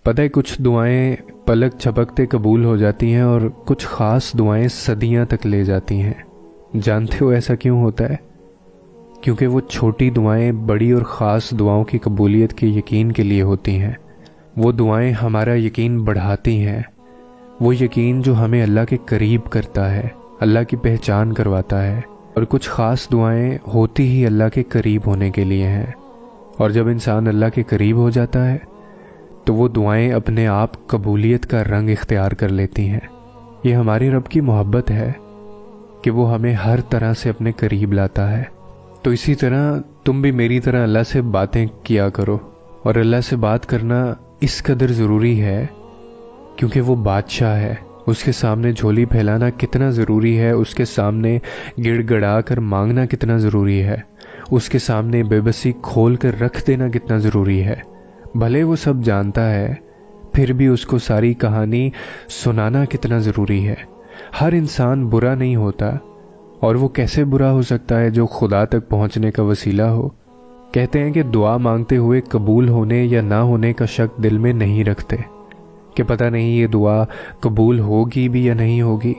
پتہ ہے کچھ دعائیں پلک جھپکتے قبول ہو جاتی ہیں اور کچھ خاص دعائیں صدیاں تک لے جاتی ہیں۔ جانتے ہو ایسا کیوں ہوتا ہے؟ کیونکہ وہ چھوٹی دعائیں بڑی اور خاص دعاؤں کی قبولیت کے یقین کے لیے ہوتی ہیں۔ وہ دعائیں ہمارا یقین بڑھاتی ہیں، وہ یقین جو ہمیں اللہ کے قریب کرتا ہے، اللہ کی پہچان کرواتا ہے۔ اور کچھ خاص دعائیں ہوتی ہی اللہ کے قریب ہونے کے لیے ہیں، اور جب انسان اللہ کے قریب ہو جاتا ہے تو وہ دعائیں اپنے آپ قبولیت کا رنگ اختیار کر لیتی ہیں۔ یہ ہماری رب کی محبت ہے کہ وہ ہمیں ہر طرح سے اپنے قریب لاتا ہے۔ تو اسی طرح تم بھی میری طرح اللہ سے باتیں کیا کرو، اور اللہ سے بات کرنا اس قدر ضروری ہے کیونکہ وہ بادشاہ ہے۔ اس کے سامنے جھولی پھیلانا کتنا ضروری ہے، اس کے سامنے گڑ گڑا کر مانگنا کتنا ضروری ہے، اس کے سامنے بے بسی کھول کر رکھ دینا کتنا ضروری ہے۔ بھلے وہ سب جانتا ہے پھر بھی اس کو ساری کہانی سنانا کتنا ضروری ہے۔ ہر انسان برا نہیں ہوتا، اور وہ کیسے برا ہو سکتا ہے جو خدا تک پہنچنے کا وسیلہ ہو۔ کہتے ہیں کہ دعا مانگتے ہوئے قبول ہونے یا نہ ہونے کا شک دل میں نہیں رکھتے، کہ پتہ نہیں یہ دعا قبول ہوگی بھی یا نہیں ہوگی،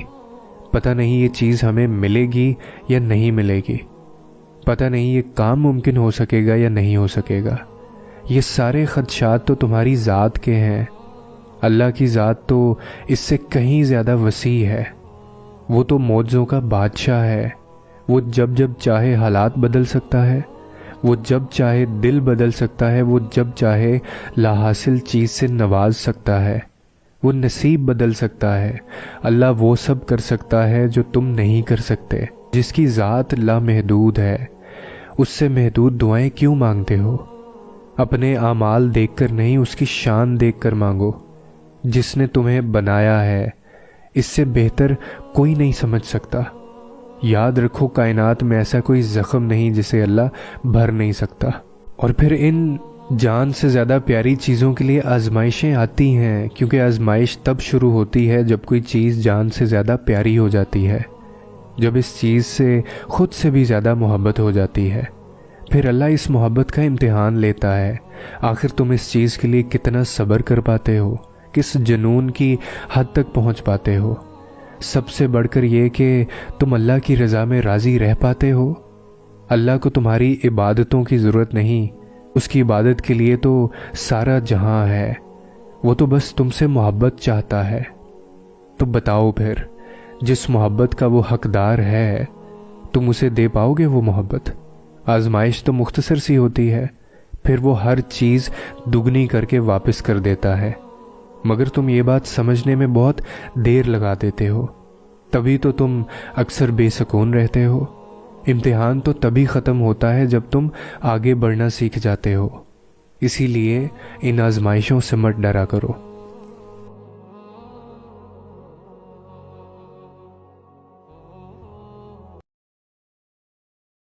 پتہ نہیں یہ چیز ہمیں ملے گی یا نہیں ملے گی، پتہ نہیں یہ کام ممکن ہو سکے گا یا نہیں ہو سکے گا۔ یہ سارے خدشات تو تمہاری ذات کے ہیں۔ اللہ کی ذات تو اس سے کہیں زیادہ وسیع ہے۔ وہ تو معجزوں کا بادشاہ ہے۔ وہ جب جب چاہے حالات بدل سکتا ہے، وہ جب چاہے دل بدل سکتا ہے، وہ جب چاہے لا حاصل چیز سے نواز سکتا ہے، وہ نصیب بدل سکتا ہے۔ اللہ وہ سب کر سکتا ہے جو تم نہیں کر سکتے۔ جس کی ذات لامحدود ہے، اس سے محدود دعائیں کیوں مانگتے ہو؟ اپنے اعمال دیکھ کر نہیں، اس کی شان دیکھ کر مانگو۔ جس نے تمہیں بنایا ہے، اس سے بہتر کوئی نہیں سمجھ سکتا۔ یاد رکھو کائنات میں ایسا کوئی زخم نہیں جسے اللہ بھر نہیں سکتا۔ اور پھر ان جان سے زیادہ پیاری چیزوں کے لیے آزمائشیں آتی ہیں، کیونکہ آزمائش تب شروع ہوتی ہے جب کوئی چیز جان سے زیادہ پیاری ہو جاتی ہے، جب اس چیز سے خود سے بھی زیادہ محبت ہو جاتی ہے۔ پھر اللہ اس محبت کا امتحان لیتا ہے، آخر تم اس چیز کے لیے کتنا صبر کر پاتے ہو، کس جنون کی حد تک پہنچ پاتے ہو۔ سب سے بڑھ کر یہ کہ تم اللہ کی رضا میں راضی رہ پاتے ہو۔ اللہ کو تمہاری عبادتوں کی ضرورت نہیں، اس کی عبادت کے لیے تو سارا جہاں ہے۔ وہ تو بس تم سے محبت چاہتا ہے۔ تو بتاؤ پھر، جس محبت کا وہ حقدار ہے، تم اسے دے پاؤ گے وہ محبت؟ آزمائش تو مختصر سی ہوتی ہے، پھر وہ ہر چیز دگنی کر کے واپس کر دیتا ہے، مگر تم یہ بات سمجھنے میں بہت دیر لگا دیتے ہو۔ تبھی تو تم اکثر بے سکون رہتے ہو۔ امتحان تو تبھی ختم ہوتا ہے جب تم آگے بڑھنا سیکھ جاتے ہو۔ اسی لیے ان آزمائشوں سے مت ڈرا کرو۔